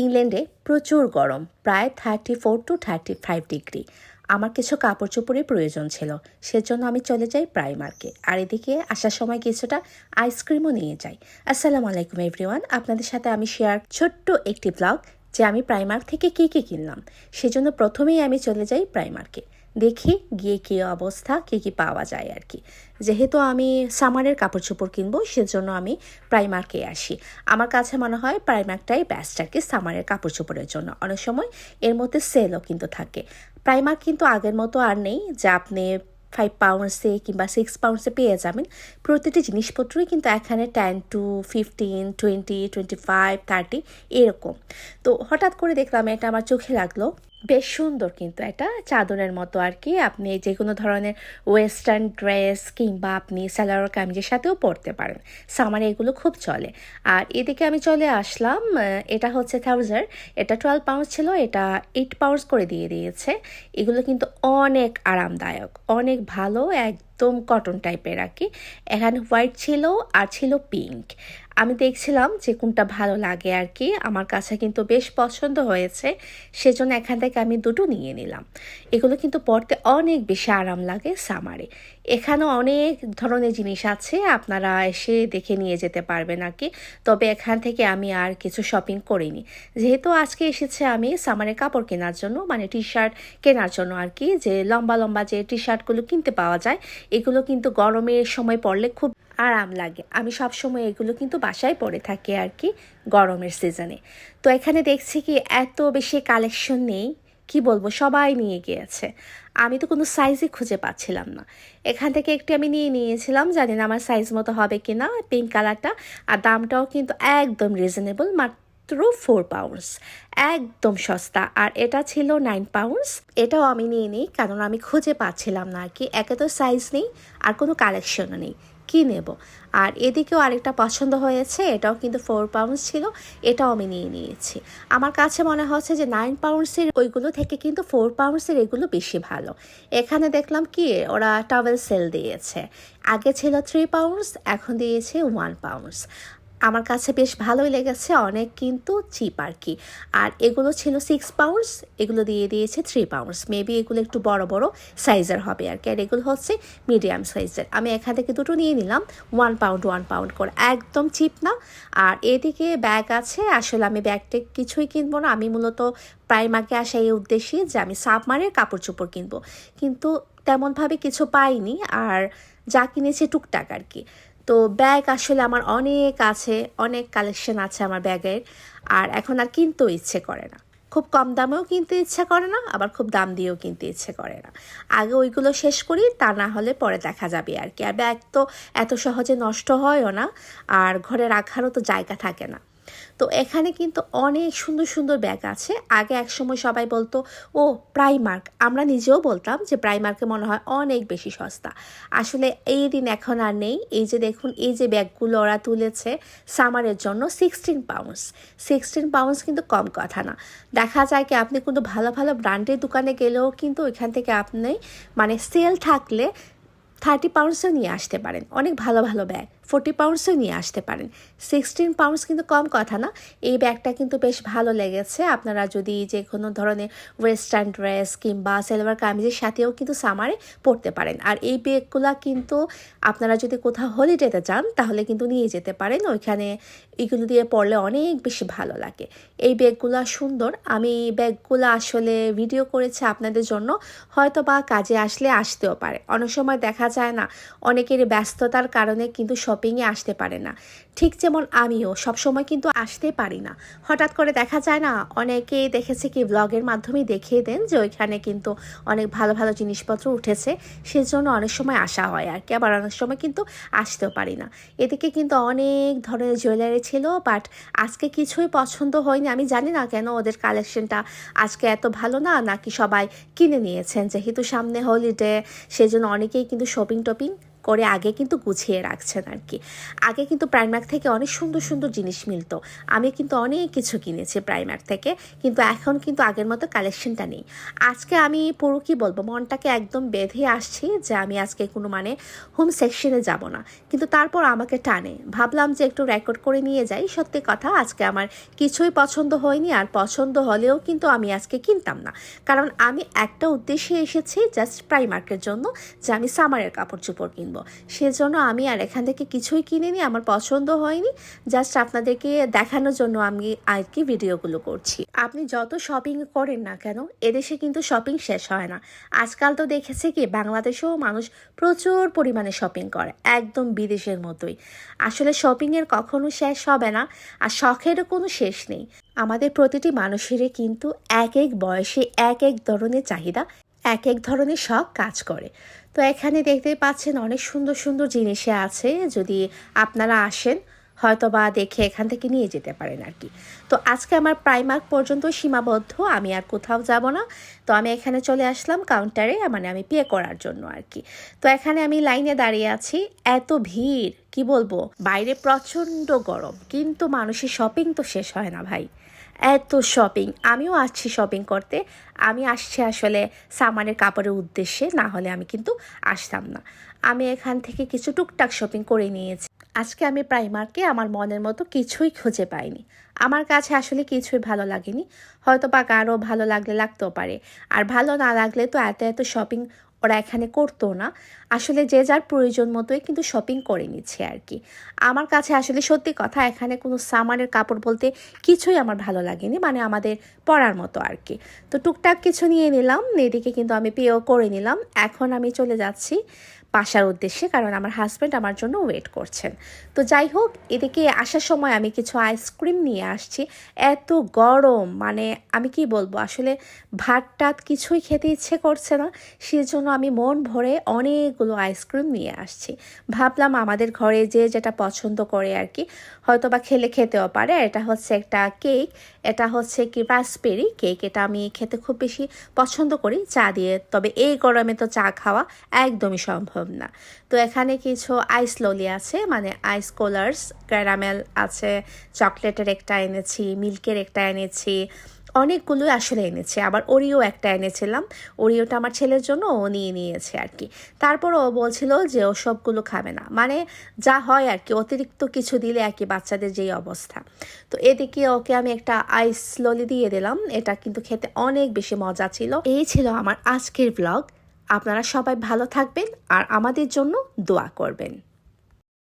ইংল্যান্ডে প্রচুর গরম, প্রায় 34 to 35 ডিগ্রি। আমার কিছু কাপড় চোপড়ের প্রয়োজন ছিল, সেজন্য আমি চলে যাই প্রাইমার্কে। আর এদিকে আসার সময় কিছুটা আইসক্রিমও নিয়ে যাই। আসসালামু আলাইকুম এভরিওয়ান, আপনাদের সাথে আমি শেয়ার ছোট্ট একটি ব্লগ যে আমি প্রাইমার্ক থেকে কী কী কিনলাম। সেজন্য প্রথমেই আমি চলে যাই প্রাইমার্কে, দেখি গিয়ে কী অবস্থা, কী কী পাওয়া যায় আর কি। যেহেতু আমি সামারের কাপড় চোপড় কিনবো, সেজন্য আমি প্রাইমার্কে আসি। আমার কাছে মনে হয় প্রাইমার্কটাই বেস্ট আর কি সামারের কাপড় চোপড়ের জন্য। অনেক সময় এর মধ্যে সেলও কিন্তু থাকে। প্রাইমার্ক কিন্তু আগের মতো আর নেই যে আপনি 5 পাউন্ডসে কিংবা 6 পাউন্ডসে পেয়ে যাবেন। প্রতিটি জিনিসপত্রই কিন্তু এখানে 10 to 15, 20, 25, 30 এরকম। তো হঠাৎ করে দেখলাম, এটা আমার চোখে লাগলো, বেশ সুন্দর কিন্তু এটা চাদরের মতো আর কি। আপনি যে কোনো ধরনের ওয়েস্টার্ন ড্রেস কিংবা আপনি সালোয়ার কামিজের সাথেও পরতে পারেন। সামারে এগুলো খুব চলে। আর এদিকে আমি চলে আসলাম, এটা হচ্ছে ট্রাউজার। এটা 12 পাউন্ডস ছিল, এটা 8 পাউন্ডস করে দিয়ে দিয়েছে। এগুলো কিন্তু অনেক আরামদায়ক, অনেক ভালো, একদম কটন টাইপের আর কি। এখানে হোয়াইট ছিল আর ছিল পিঙ্ক। আমি দেখছিলাম যে কোনটা ভালো লাগে আর কি। আমার কাছে কিন্তু বেশ পছন্দ হয়েছে, সেজন্য এখান থেকে আমি দুটো নিয়ে নিলাম। এগুলো কিন্তু পরতে অনেক বেশি আরাম লাগে সামারে। এখানেও অনেক ধরনের জিনিস আছে, আপনারা এসে দেখে নিয়ে যেতে পারবেন আর কি। তবে এখান থেকে আমি আর কিছু শপিং করিনি, যেহেতু আজকে এসেছে আমি সামারের কাপড় কেনার জন্য, মানে টি শার্ট কেনার জন্য আর কি। যে লম্বা লম্বা যে টি শার্টগুলো কিনতে পাওয়া যায়, এগুলো কিন্তু গরমের সময় পরলে খুব আরাম লাগে। আমি সব সময় এগুলো কিন্তু বাসায় পরে থাকি আর কি গরমের সিজনে। তো এখানে দেখছি কি এত বেশি কালেকশন নেই, কি বলবো, সবাই নিয়ে গিয়েছে। আমি তো কোনো সাইজই খুঁজে পাচ্ছিলাম না। এখান থেকে একটি আমি নিয়ে নিয়েছিলাম, জানি না আমার সাইজ মতো হবে কি না, পিঙ্ক কালারটা। আর দামটাও কিন্তু একদম রিজনেবল, মাত্র 4 পাউন্ডস, একদম সস্তা। আর এটা ছিল 9 পাউন্ডস। এটাও আমি নিয়ে নিই, কারণ আমি খুঁজে পাচ্ছিলাম না আর কি। একে তো সাইজ নেই, আর কোনো কালেকশনও নেই, কি নেব। আর এদিকেও আরেকটা পছন্দ হয়েছে, এটাও কিন্তু 4 পাউন্ডস ছিল, এটাও আমি নিয়ে নিয়েছি। আমার কাছে মনে হচ্ছে যে 9 পাউন্ডসের ওইগুলো থেকে কিন্তু 4 পাউন্ডসের এগুলো বেশি ভালো। এখানে দেখলাম কি ওরা টাওয়েল সেল দিয়েছে, আগে ছিল 3 পাউন্ডস, এখন দিয়েছে 1 পাউন্ডস। আমার কাছে বেশ ভালোই লেগেছে, অনেক কিন্তু চিপ আর কি। আর এগুলো ছিল 6 পাউন্ডস, এগুলো দিয়ে দিয়েছে 3 পাউন্ডস। মেবি এগুলো একটু বড় বড় সাইজের হবে আর কি। আর এগুলো হচ্ছে মিডিয়াম সাইজের। আমি এখান থেকে দুটো নিয়ে নিলাম, 1 পাউন্ড করে, একদম চিপ না। আর এদিকে ব্যাগ আছে, আসলে আমি ব্যাগটা কিছুই কিনবো না। আমি মূলত প্রাইমার্কে আসা এই উদ্দেশ্যে যে আমি সাবমারের কাপড় চোপড় কিনবো, কিন্তু তেমনভাবে কিছু পাইনি। আর যা কিনেছি টুকটাক আর কি। তো ব্যাগ আসলে আমার অনেক আছে, অনেক কালেকশন আছে আমার ব্যাগের। আর এখন আর কিনতেও ইচ্ছে করে না, খুব কম দামেও কিনতে ইচ্ছে করে না, আবার খুব দাম দিয়েও কিনতে ইচ্ছে করে না। আগে ওইগুলো শেষ করি, তা না হলে পরে দেখা যাবে আর কি। আর ব্যাগ তো এত সহজে নষ্ট হয়ও না, আর ঘরে রাখারও তো জায়গা থাকে না। তো এখানে কিন্তু অনেক সুন্দর সুন্দর ব্যাগ আছে। আগে একসময় সবাই বলতো ও প্রাইমার্ক, আমরা নিজেও বলতাম যে প্রাইমার্কে মনে হয় অনেক বেশি সস্তা। আসলে এই দিন এখন আর নেই। এই যে দেখুন, এই যে ব্যাগগুলো ওরা তুলেছে সামারের জন্য, 16 পাউন্ডস। 16 পাউন্ডস কিন্তু কম কথা না। দেখা যায় কি আপনি কিন্তু ভালো ভালো ব্র্যান্ডের দোকানে গেলেও কিন্তু ওইখান থেকে আপনি, মানে সেল থাকলে 30 পাউন্ডসও নিয়ে আসতে পারেন। অনেক ভালো ভালো ব্যাগ 40 পাউন্ডসও নিয়ে আসতে পারেন। 16 পাউন্ডস কিন্তু কম কথা না। এই ব্যাগটা কিন্তু বেশ ভালো লেগেছে। আপনারা যদি যে কোনো ধরনের ওয়েস্টার্ন ড্রেস কিংবা সালোয়ার কামিজের সাথেও কিন্তু সামারে পরতে পারেন। আর এই ব্যাগগুলো কিন্তু আপনারা যদি কোথাও হলিডেতে যান তাহলে কিন্তু নিয়ে যেতে পারেন, ওইখানে এগুলো দিয়ে পরলে অনেক বেশি ভালো লাগে। এই ব্যাগগুলো সুন্দর। আমি ব্যাগগুলো আসলে ভিডিও করেছি আপনাদের জন্য, হয়তো বা কাজে আসলে আসতেও পারে। অনেক সময় দেখা যায় না, অনেকের ব্যস্ততার কারণে কিন্তু শপিংয়ে আসতে পারে না। ঠিক যেমন আমিও সবসময় কিন্তু আসতে পারি না। হঠাৎ করে দেখা যায় না, অনেকেই দেখেছে কি ব্লগের মাধ্যমে দেখিয়ে দেন যে ওইখানে কিন্তু অনেক ভালো ভালো জিনিসপত্র উঠেছে, সেজন্য অনেক সময় আসা হয় আর কি। আবার অনেক সময় কিন্তু আসতেও পারি না। এদিকে কিন্তু অনেক ধরনের জুয়েলারি ছিল, বাট আজকে কিছুই পছন্দ হয়নি। আমি জানি না কেন ওদের কালেকশনটা আজকে এত ভালো না, নাকি সবাই কিনে নিয়েছেন যেহেতু সামনে হলিডে, সেজন্য অনেকেই কিন্তু শপিং টপিং করে আগে কিন্তু গুছিয়ে রাখছেন আর কি। আগে কিন্তু প্রাইমার্ক থেকে অনেক সুন্দর সুন্দর জিনিস মিলতো, আমি কিন্তু অনেক কিছু কিনেছি প্রাইমার্ক থেকে, কিন্তু এখন কিন্তু আগের মতো কালেকশনটা নেই। আজকে আমি পুরো কী বলবো, মনটাকে একদম বেঁধে আসছি যে আমি আজকে কোনো মানে হোম সেকশনে যাব না, কিন্তু তারপর আমাকে টানে, ভাবলাম যে একটু রেকর্ড করে নিয়ে যাই। সত্যি কথা, আজকে আমার কিছুই পছন্দ হয়নি, আর পছন্দ হলেও কিন্তু আমি আজকে কিনতাম না, কারণ আমি একটা উদ্দেশ্যে এসেছি জাস্ট প্রাইমার্কের জন্য, যে আমি সামারের কাপড় চোপড় কিনবো। সেজন্য আমি আর এখান থেকে কিছুই কিনিনি, আমার পছন্দ হয়নি, জাস্ট আপনাদেরকে দেখানোর জন্য আমি আর কি ভিডিওগুলো করছি। আপনি যত শপিং করেন না কেন, এদেশে কিন্তু শপিং শেষ হয় না। আজকাল তো দেখেছে কি, বাংলাদেশেও মানুষ প্রচুর পরিমাণে শপিং করে, একদম বিদেশের মতোই। আসলে শপিংয়ের কখনো শেষ হবে না, আর শখেরও কোনো শেষ নেই। আমাদের প্রতিটি মানুষেরই কিন্তু এক এক বয়সে এক এক ধরনের চাহিদা, এক এক ধরনের শখ কাজ করে। তো এখানে দেখতেই পাচ্ছেন অনেক সুন্দর সুন্দর জিনিসে আছে, যদি আপনারা আসেন হয়তো বা দেখে এখান থেকে নিয়ে যেতে পারেন আর কি। তো আজকে আমার প্রাইমার্ক পর্যন্ত সীমাবদ্ধ, আমি আর কোথাও যাব না। তো আমি এখানে চলে আসলাম কাউন্টারে, মানে আমি পে করার জন্য আর কি। তো এখানে আমি লাইনে দাঁড়িয়ে আছি, এত ভিড় কি বলবো, বাইরে প্রচণ্ড গরম, কিন্তু মানুষের শপিং তো শেষ হয় না ভাই, এত শপিং। আমিও আসছি শপিং করতে, আমি আসছি আসলে সামানের কাপড়ের উদ্দেশ্যে, না হলে আমি কিন্তু আসতাম না। আমি এখান থেকে কিছু টুকটাক শপিং করে নিয়েছি। আজকে আমি প্রাইমার্কে আমার মনের মতো কিছুই খুঁজে পাইনি, আমার কাছে আসলে কিছুই ভালো লাগেনি, হয়তো বা কারো ভালো লাগতেও পারে, আর ভালো না লাগলে তো এত এত শপিং ওরা এখানে করতো না। আসলে যে যার প্রয়োজন মতোই কিন্তু শপিং করে নিচ্ছে আর কি। আমার কাছে আসলে সত্যি কথা, এখানে কোনো সামানের কাপড় বলতে কিছুই আমার ভালো লাগেনি, মানে আমাদের পরার মতো আর কি। তো টুকটাক কিছু নিয়ে নিলাম, এদিকে কিন্তু আমি পেও করে নিলাম। এখন আমি চলে যাচ্ছি বাসার উদ্দেশ্যে, কারণ আমার হাজব্যান্ড আমার জন্য ওয়েট করছেন। তো যাই হোক, এদিকে আসার সময় আমি কিছু আইসক্রিম নিয়ে আসছি। এত গরম, মানে আমি কি বলবো, আসলে ভাত টাত কিছুই খেতে ইচ্ছে করছে না, সেজন্য আমি মন ভরে অনেকগুলো আইসক্রিম নিয়ে আসছি। ভাবলাম আমাদের ঘরে যে যেটা পছন্দ করে আর কি, হয়তো বা খেতেও পারে। এটা হচ্ছে একটা কেক, এটা হচ্ছে কি রাসবেরি কেক, এটা আমি খেতে খুব বেশি পছন্দ করি চা দিয়ে, তবে এই গরমে তো চা খাওয়া একদমই সম্ভব না। তো এখানে কিছু আইস ললি আছে, মানে আইস কোলার্স, ক্যারামেল আছে, চকলেটের একটা এনেছি, মিল্কের একটা এনেছি, অনেকগুলোই আসলে এনেছে। আবার ওরিও একটা এনেছিলাম, ওরিওটা আমার ছেলের জন্য ও নিয়ে নিয়েছে আর কি। তারপর ও বলছিল যে ও সবগুলো খাবে না, মানে যা হয় আর কি, অতিরিক্ত কিছু দিলে আর কি বাচ্চাদের যেই অবস্থা। তো এদিকে ওকে আমি একটা আইস ললি দিয়ে দিলাম, এটা কিন্তু খেতে অনেক বেশি মজা ছিল। এই ছিল আমার আজকের ব্লগ। আপনারা সবাই ভালো থাকবেন আর আমাদের জন্য দোয়া করবেন।